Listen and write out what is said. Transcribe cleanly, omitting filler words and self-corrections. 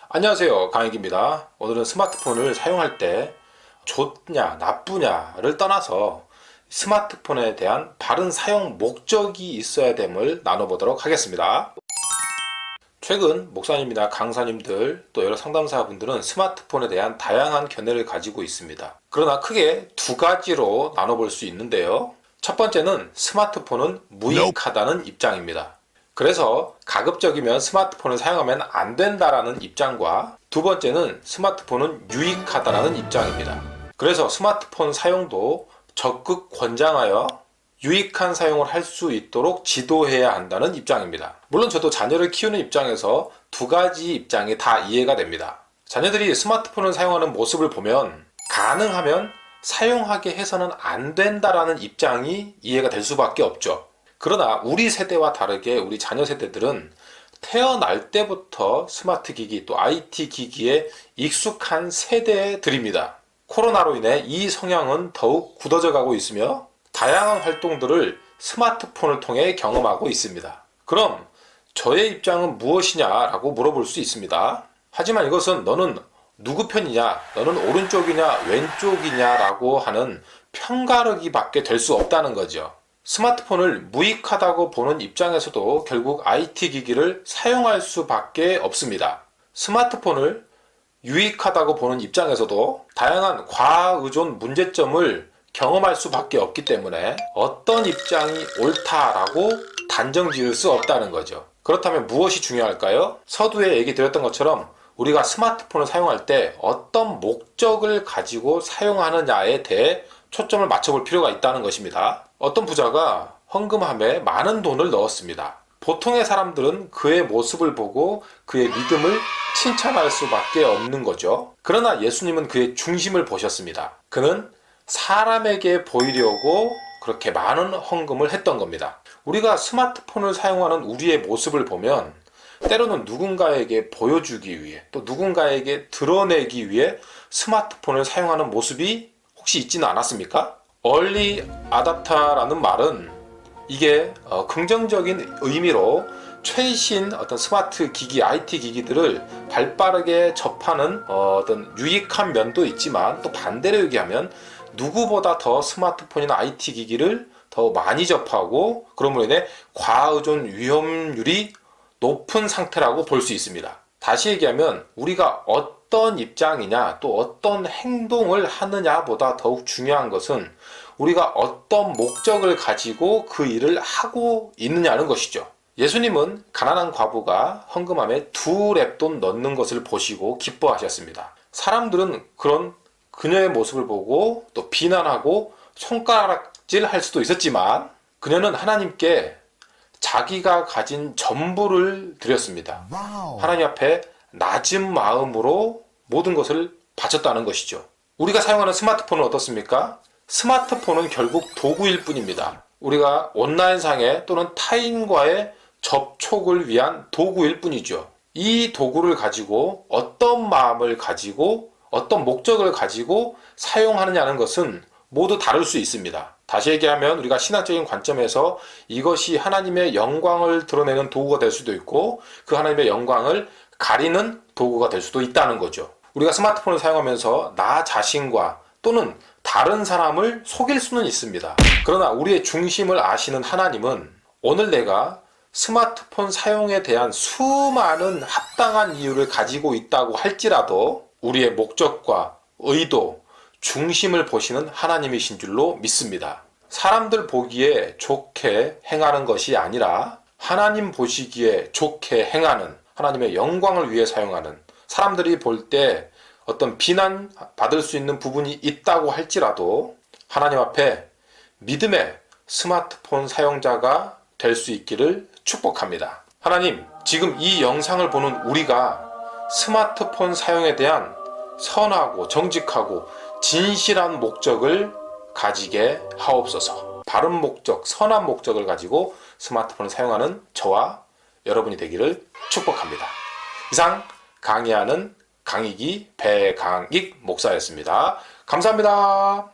안녕하세요, 강익입니다. 오늘은 스마트폰을 사용할 때 좋냐 나쁘냐를 떠나서 스마트폰에 대한 바른 사용 목적이 있어야 됨을 나눠보도록 하겠습니다. 최근 목사님이나 강사님들 또 여러 상담사분들은 스마트폰에 대한 다양한 견해를 가지고 있습니다. 그러나 크게 두 가지로 나눠볼 수 있는데요. 첫 번째는 스마트폰은 무익하다는 입장입니다. 그래서 가급적이면 스마트폰을 사용하면 안 된다라는 입장과, 두 번째는 스마트폰은 유익하다라는 입장입니다. 그래서 스마트폰 사용도 적극 권장하여 유익한 사용을 할 수 있도록 지도해야 한다는 입장입니다. 물론 저도 자녀를 키우는 입장에서 두 가지 입장이 다 이해가 됩니다. 자녀들이 스마트폰을 사용하는 모습을 보면 가능하면 사용하게 해서는 안 된다라는 입장이 이해가 될 수밖에 없죠. 그러나 우리 세대와 다르게 우리 자녀 세대들은 태어날 때부터 스마트 기기 또 IT 기기에 익숙한 세대들입니다. 코로나로 인해 이 성향은 더욱 굳어져 가고 있으며 다양한 활동들을 스마트폰을 통해 경험하고 있습니다. 그럼 저의 입장은 무엇이냐라고 물어볼 수 있습니다. 하지만 이것은 너는 누구 편이냐, 너는 오른쪽이냐 왼쪽이냐라고 하는 편가르기밖에 될 수 없다는 거죠. 스마트폰을 무익하다고 보는 입장에서도 결국 IT 기기를 사용할 수밖에 없습니다. 스마트폰을 유익하다고 보는 입장에서도 다양한 과의존 문제점을 경험할 수밖에 없기 때문에 어떤 입장이 옳다라고 단정 지을 수 없다는 거죠. 그렇다면 무엇이 중요할까요? 서두에 얘기 드렸던 것처럼 우리가 스마트폰을 사용할 때 어떤 목적을 가지고 사용하느냐에 대해 초점을 맞춰볼 필요가 있다는 것입니다. 어떤 부자가 헌금함에 많은 돈을 넣었습니다. 보통의 사람들은 그의 모습을 보고 그의 믿음을 칭찬할 수밖에 없는 거죠. 그러나 예수님은 그의 중심을 보셨습니다. 그는 사람에게 보이려고 그렇게 많은 헌금을 했던 겁니다. 우리가 스마트폰을 사용하는 우리의 모습을 보면 때로는 누군가에게 보여주기 위해 또 누군가에게 드러내기 위해 스마트폰을 사용하는 모습이 혹시 있지는 않았습니까? 얼리 아답터라는 말은 이게 긍정적인 의미로 최신 어떤 스마트 기기, IT 기기들을 발빠르게 접하는 어떤 유익한 면도 있지만, 또 반대로 얘기하면 누구보다 더 스마트폰이나 IT 기기를 더 많이 접하고 그럼으로 인해 과의존 위험률이 높은 상태라고 볼 수 있습니다. 다시 얘기하면 우리가 어떤 입장이냐 또 어떤 행동을 하느냐보다 더욱 중요한 것은 우리가 어떤 목적을 가지고 그 일을 하고 있느냐는 것이죠. 예수님은 가난한 과부가 헌금함에 2렙돈 넣는 것을 보시고 기뻐하셨습니다. 사람들은 그런 그녀의 모습을 보고 또 비난하고 손가락질 할 수도 있었지만 그녀는 하나님께 자기가 가진 전부를 드렸습니다. 하나님 앞에 낮은 마음으로 모든 것을 바쳤다는 것이죠. 우리가 사용하는 스마트폰은 어떻습니까? 스마트폰은 결국 도구일 뿐입니다. 우리가 온라인상에 또는 타인과의 접촉을 위한 도구일 뿐이죠. 이 도구를 가지고 어떤 마음을 가지고 어떤 목적을 가지고 사용하느냐는 것은 모두 다를 수 있습니다. 다시 얘기하면 우리가 신학적인 관점에서 이것이 하나님의 영광을 드러내는 도구가 될 수도 있고 그 하나님의 영광을 가리는 도구가 될 수도 있다는 거죠. 우리가 스마트폰을 사용하면서 나 자신과 또는 다른 사람을 속일 수는 있습니다. 그러나 우리의 중심을 아시는 하나님은 오늘 내가 스마트폰 사용에 대한 수많은 합당한 이유를 가지고 있다고 할지라도 우리의 목적과 의도, 중심을 보시는 하나님이신 줄로 믿습니다. 사람들 보기에 좋게 행하는 것이 아니라 하나님 보시기에 좋게 행하는, 하나님의 영광을 위해 사용하는, 사람들이 볼 때 어떤 비난 받을 수 있는 부분이 있다고 할지라도 하나님 앞에 믿음의 스마트폰 사용자가 될 수 있기를 축복합니다. 하나님, 지금 이 영상을 보는 우리가 스마트폰 사용에 대한 선하고 정직하고 진실한 목적을 가지게 하옵소서. 바른 목적, 선한 목적을 가지고 스마트폰을 사용하는 저와 여러분이 되기를 축복합니다. 이상 강의하는 강익이 배강익 목사였습니다. 감사합니다.